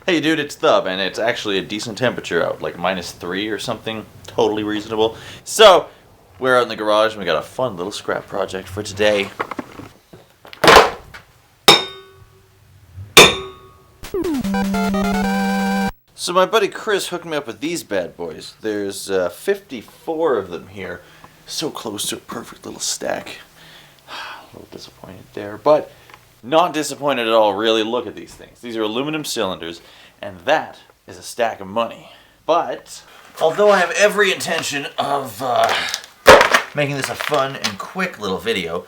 Hey dude, it's Thub, and it's actually a decent temperature out, like -3 or something, totally reasonable. So, we're out in the garage and we got a fun little scrap project for today. So my buddy Chris hooked me up with these bad boys. There's 54 of them here, so close to a perfect little stack. A little disappointed there, but not disappointed at all, really. Look at these things. These are aluminum cylinders, and that is a stack of money. But, although I have every intention of making this a fun and quick little video,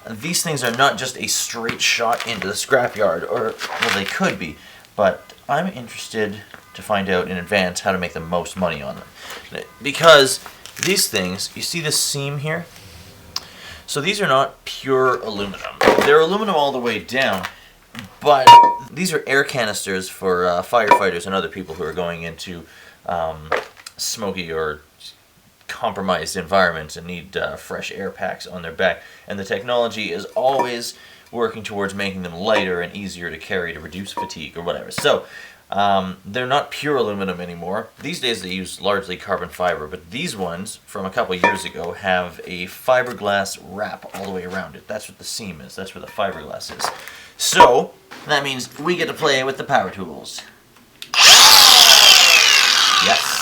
these things are not just a straight shot into the scrapyard, or, well, they could be, but I'm interested to find out in advance how to make the most money on them. Because these things, you see this seam here? So these are not pure aluminum. They're aluminum all the way down, but these are air canisters for firefighters and other people who are going into smoky or compromised environments and need fresh air packs on their back. And the technology is always working towards making them lighter and easier to carry to reduce fatigue or whatever. So they're not pure aluminum anymore. These days they use largely carbon fiber, but these ones from a couple years ago have a fiberglass wrap all the way around it. That's what the seam is. That's where the fiberglass is. So that means we get to play with the power tools. Yes.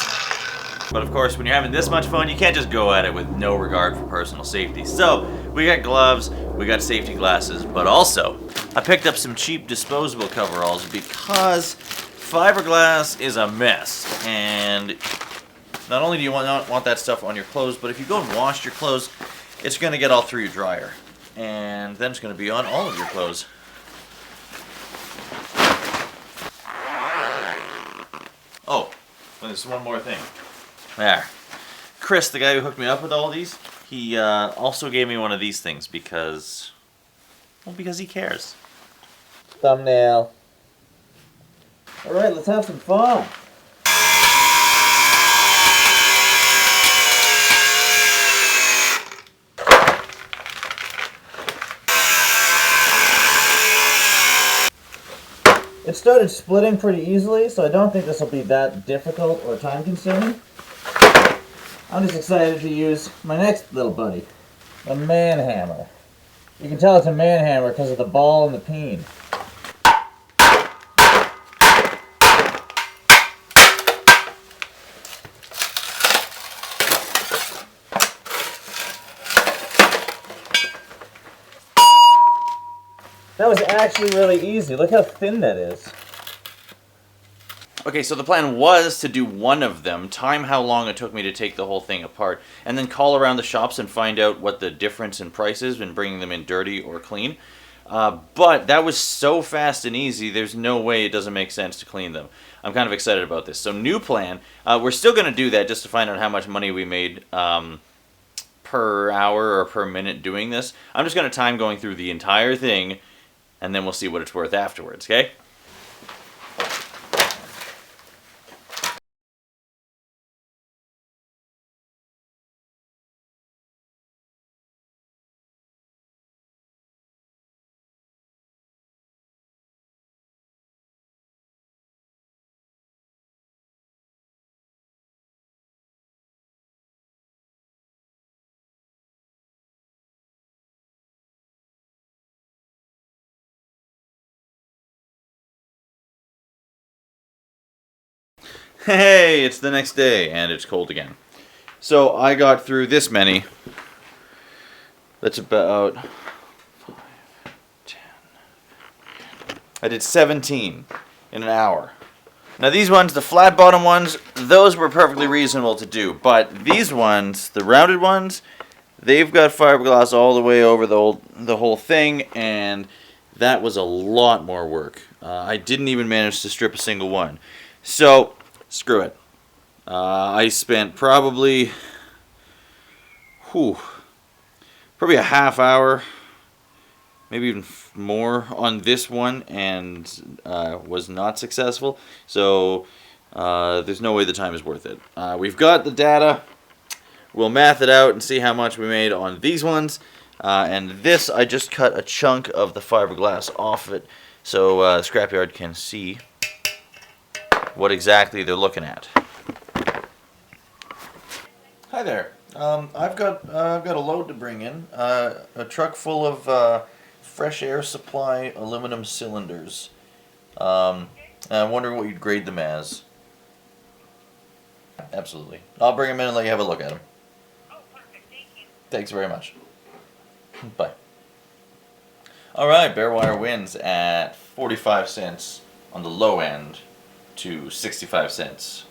But of course, when you're having this much fun, you can't just go at it with no regard for personal safety. So we got gloves, we got safety glasses, but also I picked up some cheap disposable coveralls because fiberglass is a mess, and not only do you not want that stuff on your clothes, but if you go and wash your clothes, it's going to get all through your dryer, and then it's going to be on all of your clothes. Oh, there's one more thing. There. Chris, the guy who hooked me up with all these, he also gave me one of these things because he cares. Thumbnail. Alright, let's have some fun. It started splitting pretty easily, so I don't think this will be that difficult or time consuming. I'm just excited to use my next little buddy, the man hammer. You can tell it's a man hammer because of the ball and the peen. That was actually really easy. Look how thin that is. Okay, so the plan was to do one of them, time how long it took me to take the whole thing apart, and then call around the shops and find out what the difference in price is when bringing them in dirty or clean. But that was so fast and easy, there's no way it doesn't make sense to clean them. I'm kind of excited about this. So new plan, we're still going to do that just to find out how much money we made per hour or per minute doing this. I'm just going to time going through the entire thing, and then we'll see what it's worth afterwards, okay? Hey, it's the next day, and it's cold again. So I got through this many. That's about 5, 10. I did 17 in an hour. Now these ones, the flat bottom ones, those were perfectly reasonable to do. But these ones, the rounded ones, they've got fiberglass all the way over the whole thing, and that was a lot more work. I didn't even manage to strip a single one. So screw it. I spent probably a half hour, maybe even more on this one, and was not successful. So there's no way the time is worth it. We've got the data. We'll math it out and see how much we made on these ones. And this, I just cut a chunk of the fiberglass off it so the scrapyard can see what exactly they're looking at. Hi there. I've got a load to bring in. A truck full of fresh air supply aluminum cylinders. I'm wondering what you'd grade them as. Absolutely. I'll bring them in and let you have a look at them. Oh, perfect. Thank you. Thanks very much. Bye. All right, bare wire wins at 45 cents on the low end to 65 cents.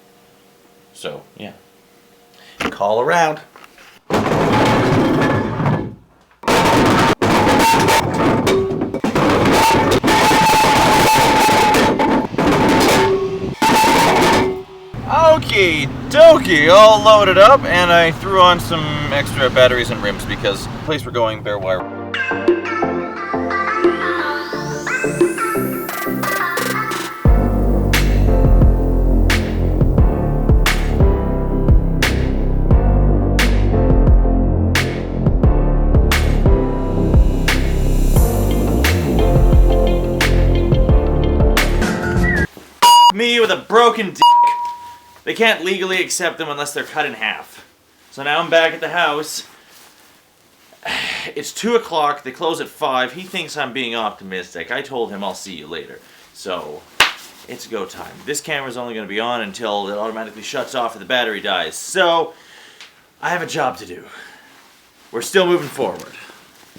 So, yeah. Call around. Okie dokie, all loaded up, and I threw on some extra batteries and rims because the place we're going, bare wire. Me with a broken dick. They can't legally accept them unless they're cut in half. So now I'm back at the house. It's 2 o'clock. They close at 5. He thinks I'm being optimistic. I told him I'll see you later. So it's go time. This camera's only going to be on until it automatically shuts off and the battery dies. So I have a job to do. We're still moving forward.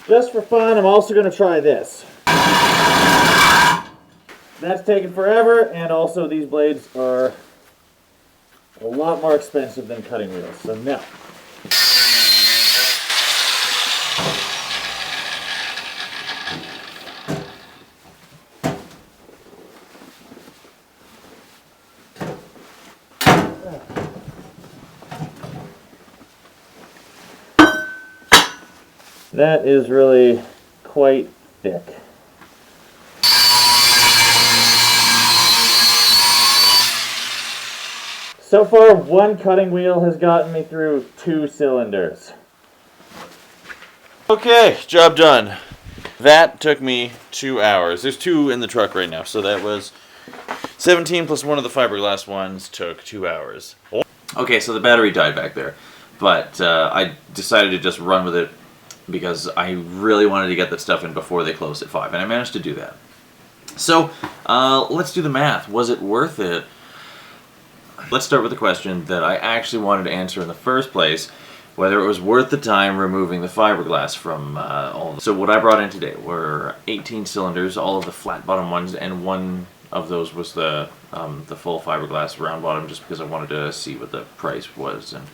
Just for fun, I'm also going to try this. That's taken forever, and also these blades are a lot more expensive than cutting wheels, so no. That is really quite thick. So far, one cutting wheel has gotten me through 2 cylinders. Okay, job done. That took me 2 hours. There's 2 in the truck right now, so that was 17 plus one of the fiberglass ones took 2 hours. Okay, so the battery died back there, but I decided to just run with it because I really wanted to get that stuff in before they closed at 5, and I managed to do that. So, let's do the math. Was it worth it? Let's start with the question that I actually wanted to answer in the first place, whether it was worth the time removing the fiberglass from all. So what I brought in today were 18 cylinders, all of the flat bottom ones, and one of those was the full fiberglass round bottom, just because I wanted to see what the price was, and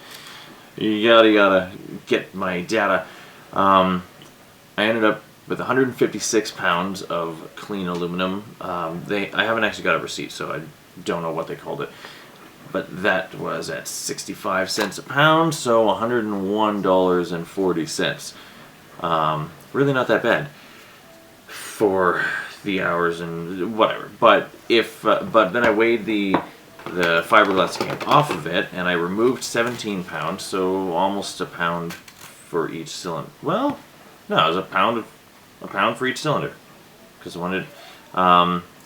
yada yada, get my data. I ended up with 156 pounds of clean aluminum. I haven't actually got a receipt, so I don't know what they called it. But that was at 65 cents a pound, so $101.40. Really not that bad for the hours and whatever. But but then I weighed the fiberglass that came off of it, and I removed 17 pounds, so almost a pound for each cylinder. Well, no, it was a pound for each cylinder, because I wanted.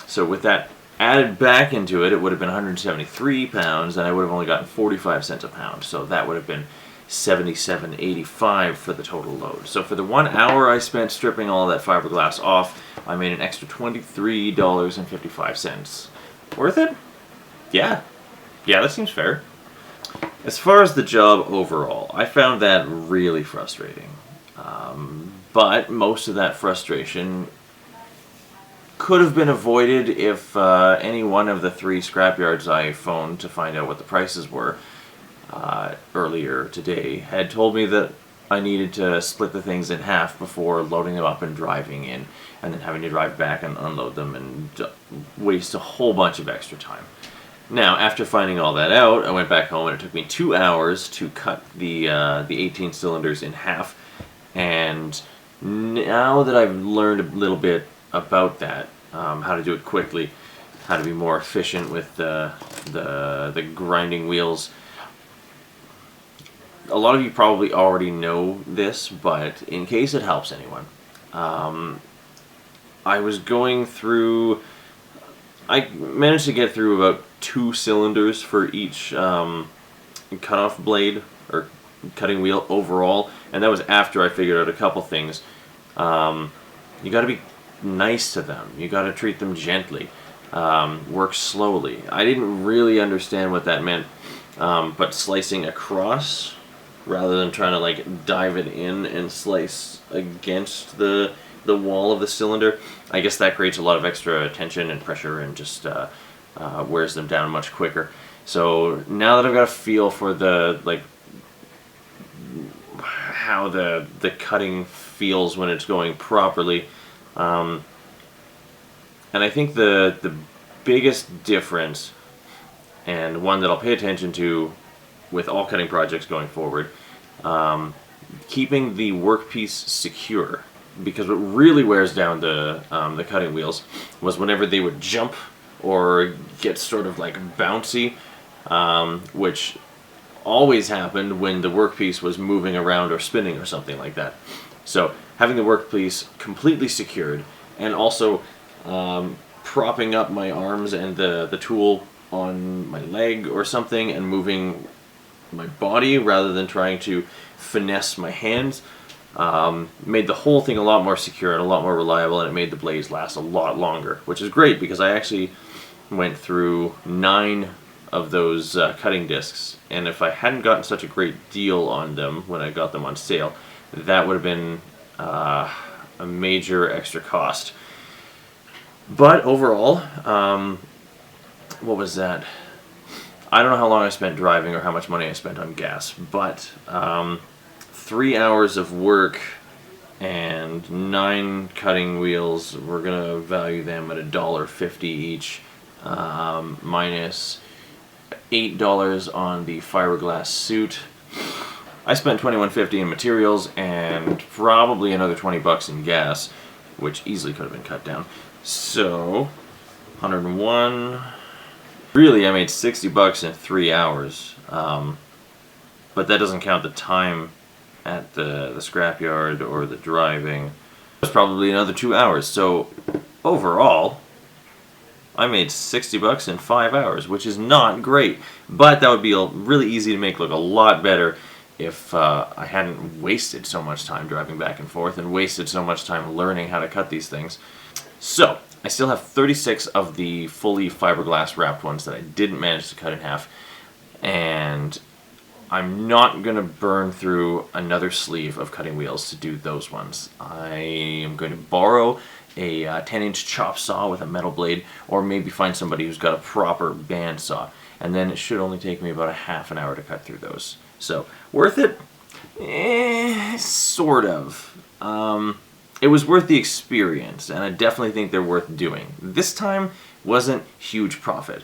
So with that added back into it, it would have been 173 pounds, and I would have only gotten 45 cents a pound. So that would have been $77.85 for the total load. So for the 1 hour I spent stripping all of that fiberglass off, I made an extra $23.55. Worth it? Yeah. Yeah, that seems fair. As far as the job overall, I found that really frustrating. But most of that frustration could have been avoided if any one of the 3 scrapyards I phoned to find out what the prices were earlier today had told me that I needed to split the things in half before loading them up and driving in, and then having to drive back and unload them and waste a whole bunch of extra time. Now, after finding all that out, I went back home, and it took me 2 hours to cut the 18 cylinders in half. And now that I've learned a little bit about that, how to do it quickly, how to be more efficient with the grinding wheels. A lot of you probably already know this, but in case it helps anyone, I was going through I managed to get through about 2 cylinders for each cutoff blade or cutting wheel overall, and that was after I figured out a couple things. You got to be nice to them. You got to treat them gently. Work slowly. I didn't really understand what that meant, but slicing across rather than trying to like dive it in and slice against the wall of the cylinder, I guess that creates a lot of extra tension and pressure and just wears them down much quicker. So now that I've got a feel for the like how the cutting feels when it's going properly, and I think the biggest difference, and one that I'll pay attention to with all cutting projects going forward, keeping the workpiece secure. Because what really wears down the cutting wheels was whenever they would jump or get sort of like bouncy, which always happened when the workpiece was moving around or spinning or something like that. So having the workpiece completely secured and also propping up my arms and the tool on my leg or something and moving my body rather than trying to finesse my hands made the whole thing a lot more secure and a lot more reliable, and it made the blades last a lot longer, which is great because I actually went through 9 of those cutting discs, and if I hadn't gotten such a great deal on them when I got them on sale, that would have been a major extra cost. But overall, what was that? I don't know how long I spent driving or how much money I spent on gas, but 3 hours of work and 9 cutting wheels, we're gonna value them at $1.50 each, minus $8 on the fiberglass suit. I spent $21.50 in materials and probably another $20 in gas, which easily could have been cut down. So 101. Really, I made $60 in 3 hours, but that doesn't count the time at the scrapyard or the driving. It was probably another 2 hours. So overall, I made $60 in 5 hours, which is not great. But that would be really easy to make look a lot better if I hadn't wasted so much time driving back and forth and wasted so much time learning how to cut these things. So I still have 36 of the fully fiberglass wrapped ones that I didn't manage to cut in half, and I'm not going to burn through another sleeve of cutting wheels to do those ones. I am going to borrow a 10-inch chop saw with a metal blade, or maybe find somebody who's got a proper band saw, and then it should only take me about a half an hour to cut through those. So, worth it? Sort of. It was worth the experience, and I definitely think they're worth doing. This time wasn't huge profit,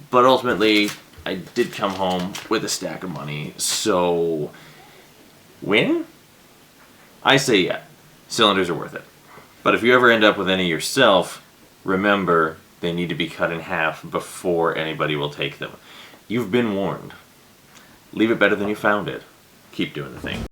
but ultimately I did come home with a stack of money, so win? I say yeah, cylinders are worth it. But if you ever end up with any yourself, remember they need to be cut in half before anybody will take them. You've been warned. Leave it better than you found it. Keep doing the thing.